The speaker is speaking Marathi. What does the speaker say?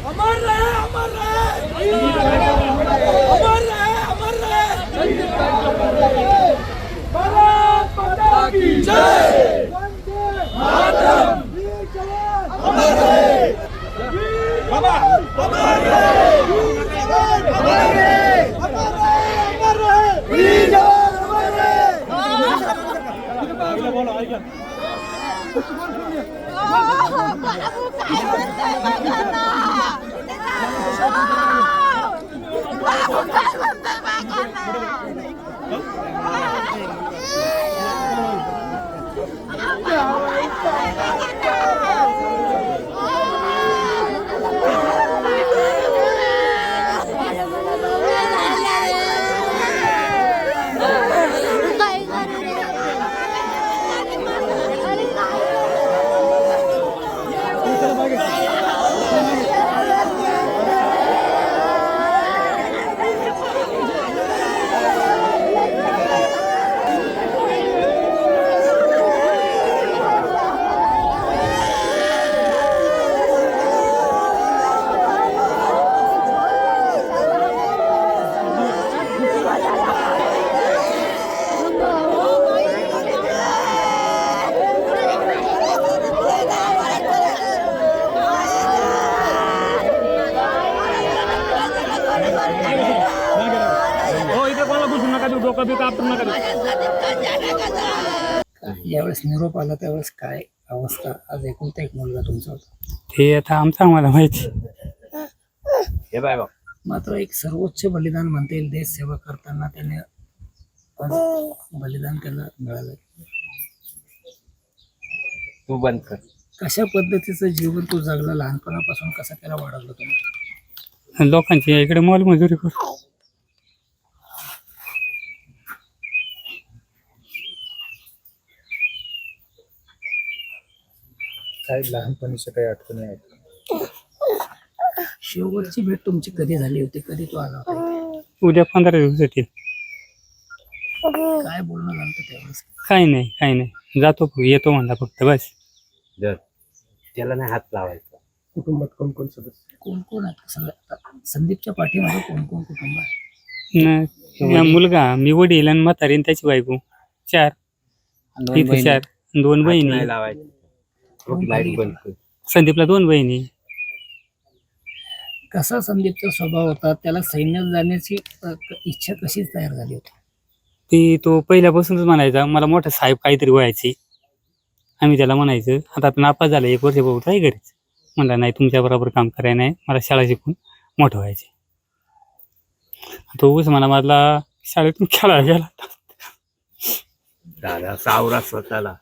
अमर रहे, अमर रहे, अमर रहे, अमर रहे। भारत माता की जय। वंदे मातरम। वीर जवान अमर रहे। बाबा अमर रहे, अमर रहे, अमर रहे, अमर रहे। वीर जवान अमर रहे। बोलो आइए। यावेळेस निरोप आला त्यावेळेस काय अवस्था, आज एकुलता एक मुलगा तुमचा होता, ते आता आमचं आम्हाला माहिती. मात्र एक सर्वोच्च बलिदान म्हणता येईल देश सेवा करताना त्याने आज बलिदान त्याला मिळालं. तू बंद कर. कशा पद्धतीचं जीवन तू जगला, लहानपणापासून कसा त्याला वाढवलं तुम्ही? लोकांची इकडे मोलमजुरी करू. काय लहानपणीच्या काही आठवणी आहेत? शेवटची भेट तुमची कधी झाली होती, कधी तो आला होता? उद्या 15 दिवस येतील. काय बोलणं झालं होतं त्यावेळेस? काही नाही, काही नाही, जातो येतो म्हणला फक्त बस. जर त्याला नाही हात लावायचा. कुटुंबात कोण कोण सदस्य? कोण कोण आहेत सगळं? संदीपच्या पाठीमागे कोण कोण कुटुंब आहे? मुलगा, मी वडील आणि म्हातारी आणि त्याची बायको, 4. तिथे 4, 2 बहिणी. नाही लावायचं. लाईट बंद कर. संदीपला 2 बहिणी. कसा संदीपचा स्वभाव होता, त्याला सैन्यात जाण्याची इच्छा कशी तयार झाली होती? ती तो पहिल्यापासूनच म्हणायचा मला मोठा साहेब काहीतरी व्हायची. आम्ही त्याला म्हणायचं आता आपण नापास झाला 1 वर्ष भाऊ काय करायचं. म्हणला नाही तुमच्या बरोबर काम करायला नाही, मला शाळा शिकून मोठं व्हायचे. तो उस्मानाबादला शाळेतून खेळायला गेला. दादा सावरा स्वतःला